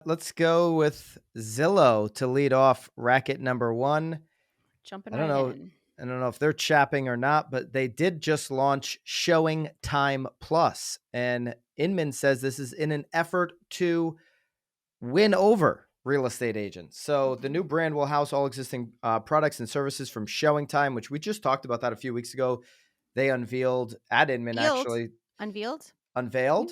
Let's go with Zillow to lead off racket number one. Jumping I don't right know. in. I don't know if they're chapping or not, but they did just launch Showing Time Plus. And Inman says this is in an effort to win over real estate agents. So the new brand will house all existing products and services from Showing Time, which we just talked about that a few weeks ago. They unveiled at Inman Unveiled. actually Unveiled? unveiled.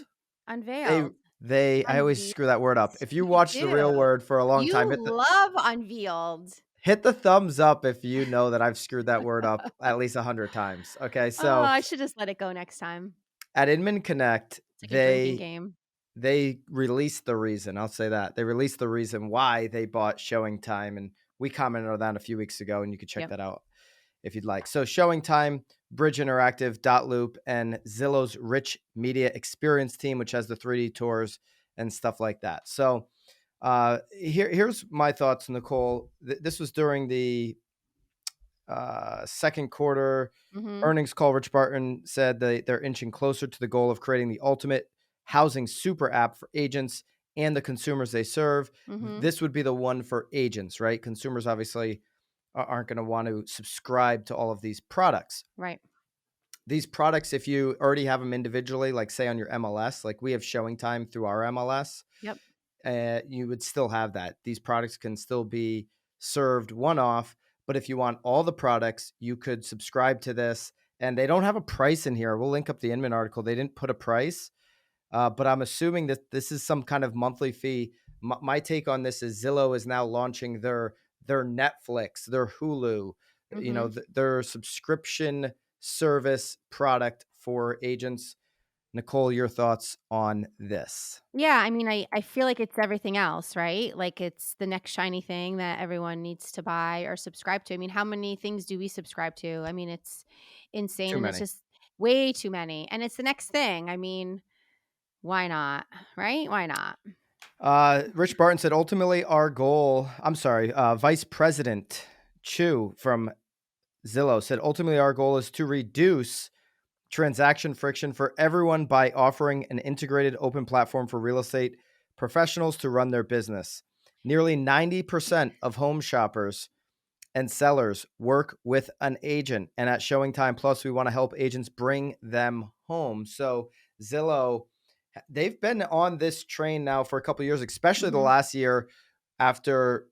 You They unveiled. I always Unveiled. screw that word up. If you You watch The Real do. Word for a long time, You love unveiled. hit the thumbs up if you know that I've screwed that word up at least 100 times. Okay, Oh, so I should just let it go next time. at Inman Connect, It's like a drinking game. they released the reason. I'll say that they released the reason why they bought Showing Time, and we commented on that a few weeks ago, and you could check Yep. that out if you'd like. So Showing Time, Bridge Interactive, Dot Loop, and Zillow's Rich Media Experience team, which has the 3D tours and stuff like that. So here's my thoughts, Nicole. This was during the second quarter Mm-hmm. earnings call. Rich Barton said they're inching closer to the goal of creating the ultimate housing super app for agents and the consumers they serve. Mm-hmm. This would be the one for agents, right? Consumers obviously aren't going to want to subscribe to all of these products. Right. These products, if you already have them individually, like say on your MLS, like we have Showing Time through our MLS, Yep. you would still have that. These products can still be served one off, but if you want all the products, you could subscribe to this. And they don't have a price in here. We'll link up the Inman article. They didn't put a price, but I'm assuming that this is some kind of monthly fee. My take on this is Zillow is now launching their Netflix, their Hulu, Mm-hmm. their subscription service product for agents. Nicole, your thoughts on this? Yeah, I mean, I feel like it's everything else, right? Like it's the next shiny thing that everyone needs to buy or subscribe to. I mean, how many things do we subscribe to? I mean, it's insane Too and it's many. just way too many. And it's the next thing. I mean, why not? Right? Why not? Rich Barton said, ultimately, our goal, I'm sorry, Vice President Chu from Zillow said, ultimately, our goal is to reduce transaction friction for everyone by offering an integrated open platform for real estate professionals to run their business. Nearly 90% of home shoppers and sellers work with an agent. And at Showing Time Plus, we want to help agents bring them home. So Zillow, they've been on this train now for a couple of years, especially the Mhm. last year after,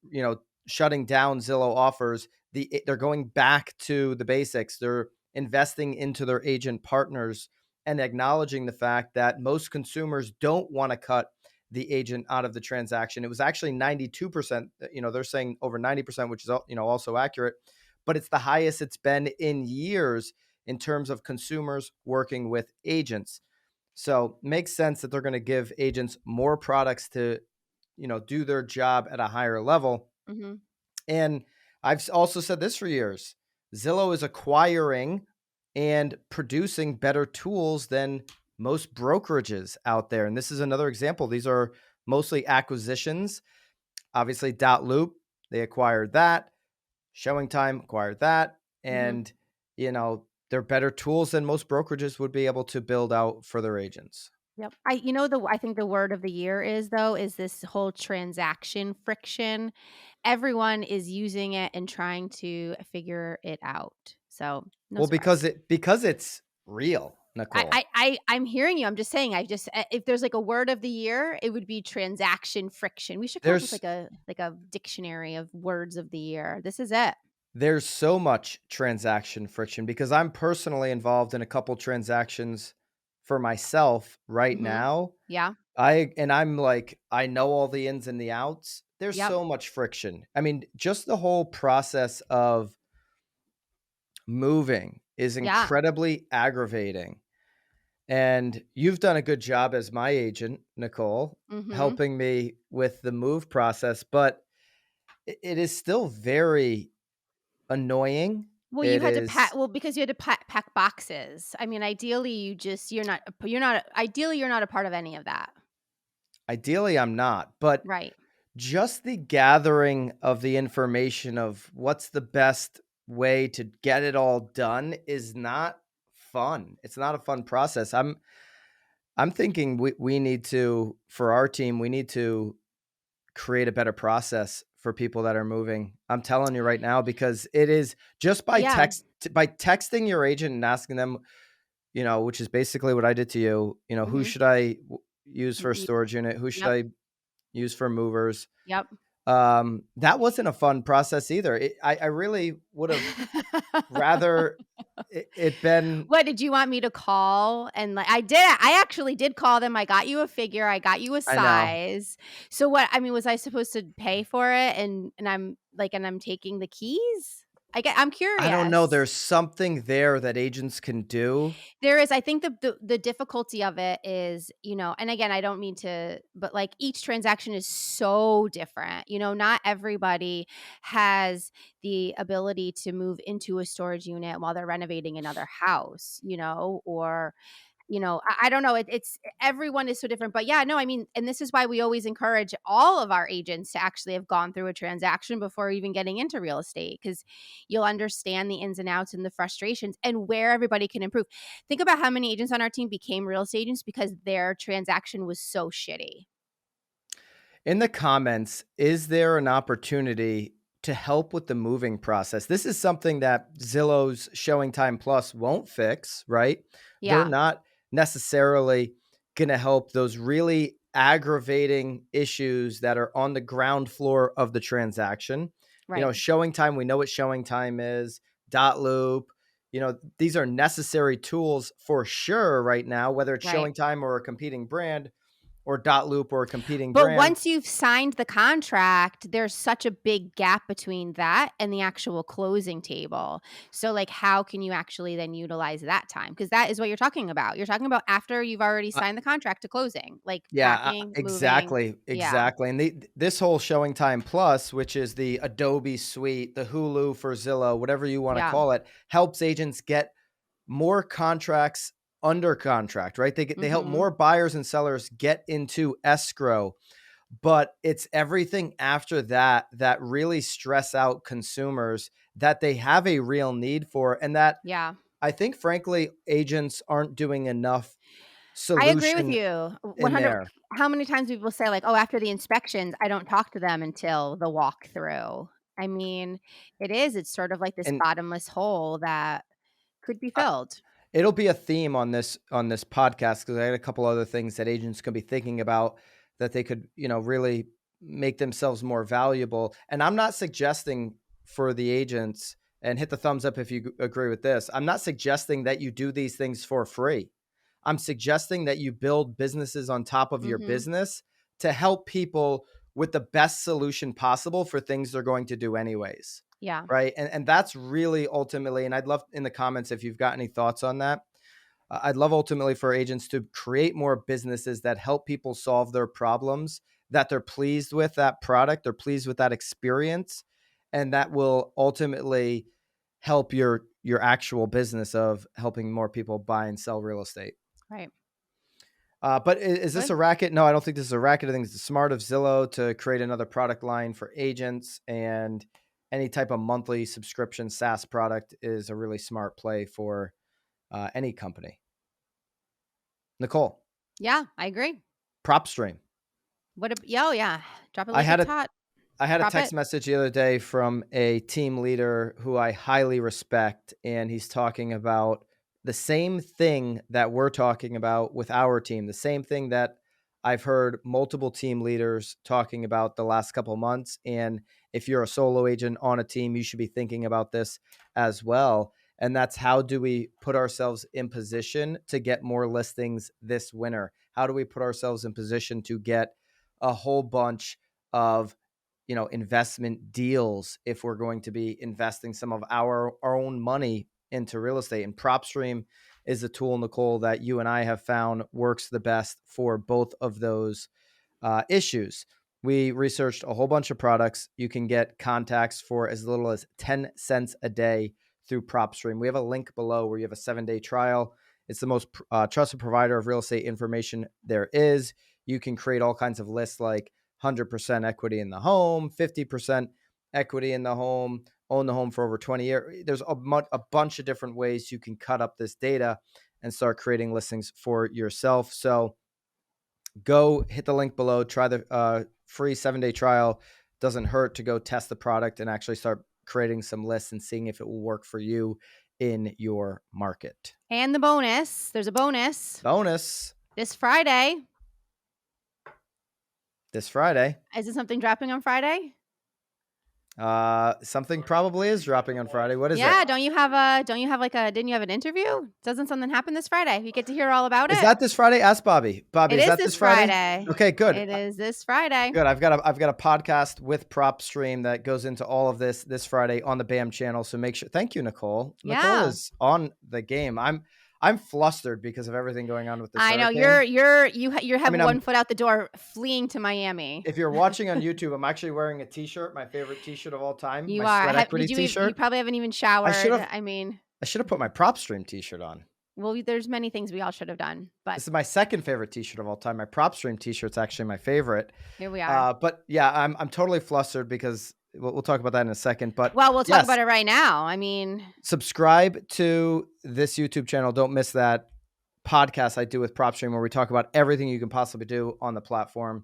shutting down Zillow offers. They're going back to the basics. They're investing into their agent partners and acknowledging the fact that most consumers don't want to cut the agent out of the transaction. It was actually 92%, they're saying over 90%, which is, also accurate, but it's the highest it's been in years in terms of consumers working with agents. So makes sense that they're going to give agents more products to, do their job at a higher level. Mhm. And I've also said this for years. Zillow is acquiring and producing better tools than most brokerages out there. And this is another example. These are mostly acquisitions. Obviously, Dot Loop, they acquired that. Showing Time acquired that. Mhm. And, they're better tools than most brokerages would be able to build out for their agents. Yep. I think the word of the year is this whole transaction friction. Everyone is using it and trying to figure it out. So, no Well, surprise. because it's real, Nicole. I'm hearing you. I'm just saying. If there's like a word of the year, it would be transaction friction. We should come up with There's like a dictionary of words of the year. This is it. there's so much transaction friction because I'm personally involved in a couple transactions for myself right Mhm. now. Yeah. I'm like, I know all the ins and the outs. There's Yep. so much friction. I mean, just the whole process of moving is Yeah. incredibly aggravating. And you've done a good job as my agent, Nicole, Mhm. helping me with the move process, but it is still very annoying. Well, you It had to is pack because you had to pack boxes. I mean, ideally, you're not a part of any of that. ideally I'm not, but Right. just the gathering of the information of what's the best way to get it all done is not fun. It's not a fun process. I'm thinking we need to, for our team, we need to create a better process for people that are moving. I'm telling you right now, because it is just Yeah. by texting your agent and asking them, which is basically what I did to you, who Mhm. should I use for a Y storage unit? Who should Yep. I use for movers? Yep. That wasn't a fun process either. I really would have rather it been. What, did you want me to call? And, like, I actually did call them. I got you a figure, I got you a I know. size. So what, I mean, was I supposed to pay for it, and I'm like, and I'm taking the keys? I'm I don't know. curious. There's something there that agents can do. There is, I think the difficulty of it is, and again, I don't mean to, but, like, each transaction is so different. Not everybody has the ability to move into a storage unit while they're renovating another house, or I don't know. It's everyone is so different, but yeah, no, I mean, and this is why we always encourage all of our agents to actually have gone through a transaction before even getting into real estate, because you'll understand the ins and outs and the frustrations and where everybody can improve. Think about how many agents on our team became real estate agents because their transaction was so shitty. In the comments, is there an opportunity to help with the moving process? This is something that Zillow's Showing Time Plus won't fix, right? They're Yeah, not necessarily going to help those really aggravating issues that are on the ground floor of the transaction. right. Showing Time, we know what Showing Time is, dot loop. These are necessary tools for sure right now, whether it's Right. Showing Time or a competing brand, or dot loop or a competing But brand. once you've signed the contract, there's such a big gap between that and the actual closing table. So, like, how can you actually then utilize that time? Because that is what you're talking about. You're talking about after you've already signed the contract to closing, like Yeah, packing, moving. exactly, Yeah. exactly. And this whole Showing Time Plus, which is the Adobe suite, the Hulu for Zillow, whatever you want to Yeah. call it, helps agents get more contracts under contract, right? They help Mhm. more buyers and sellers get into escrow, but it's everything after that that really stress out consumers that they have a real need for, and that Yeah. I think frankly agents aren't doing enough I agree with solution you. in 100. there. How many times people say, like, "Oh, after the inspections, I don't talk to them until the walkthrough." I mean, it's sort of like this And bottomless hole that could be I, filled. it'll be a theme on this podcast, because I had a couple other things that agents could be thinking about that they could, really make themselves more valuable. And I'm not suggesting for the agents, and hit the thumbs up if you agree with this. I'm not suggesting that you do these things for free. I'm suggesting that you build businesses on top of your Mhm. business to help people with the best solution possible for things they're going to do anyways. Yeah. Right. And that's really ultimately, and I'd love in the comments if you've got any thoughts on that. I'd love ultimately for agents to create more businesses that help people solve their problems, that they're pleased with that product, they're pleased with that experience, and that will ultimately help your actual business of helping more people buy and sell real estate. Right. But is this Good. a racket? No, I don't think this is a racket. I think it's smart of Zillow to create another product line for agents, and any type of monthly subscription SaaS product is a really smart play for any company. Nicole, Yeah, I agree. PropStream. Yeah, oh, yeah. Drop it I like had it's a hot. I had a Drop text it. message the other day from a team leader who I highly respect, and he's talking about the same thing that we're talking about with our team, the same thing that I've heard multiple team leaders talking about the last couple of months. And if you're a solo agent on a team, you should be thinking about this as well. And that's, how do we put ourselves in position to get more listings this winter? How do we put ourselves in position to get a whole bunch of investment deals if we're going to be investing some of our own money into real estate? And PropStream is a tool, Nicole, that you and I have found works the best for both of those issues. We researched a whole bunch of products. You can get contacts for as little as 10 cents a day through PropStream. We have a link below where you have a 7-day trial. It's the most trusted provider of real estate information there is. You can create all kinds of lists, like 100% equity in the home, 50% equity in the home, own the home for over 20 years. There's a bunch of different ways you can cut up this data and start creating listings for yourself. So go hit the link below, try the free 7-day trial. Doesn't hurt to go test the product and actually start creating some lists and seeing if it will work for you in your market. And the bonus, there's a bonus. Bonus. This Friday. This Friday. Is it something dropping on Friday? Something probably is dropping on Friday. What is it? Yeah, didn't you have an interview? Doesn't something happen this Friday? We get to hear all about it. Is that this Friday? Ask Bobby. Bobby, is that this Friday? Okay, good. It is this Friday. Good. I've got a podcast with PropStream that goes into all of this Friday on the BAM channel. So make sure. Thank you, Nicole. Yeah. Nicole is on the game. I'm flustered because of everything going on with this. I know you're having one foot out the door, fleeing to Miami. If you're watching on YouTube, I'm actually wearing a T-shirt, my favorite T-shirt of all time. You my are. Sweat Equity T-shirt. You probably haven't even showered. I should have put my PropStream T-shirt on. Well, there's many things we all should have done, but this is my second favorite T-shirt of all time. My PropStream T-shirt's actually my favorite. Here we are. But yeah, I'm totally flustered because we'll talk about that in a second. But we'll talk about it right now. I mean, subscribe to this YouTube channel. Don't miss that podcast I do with PropStream where we talk about everything you can possibly do on the platform.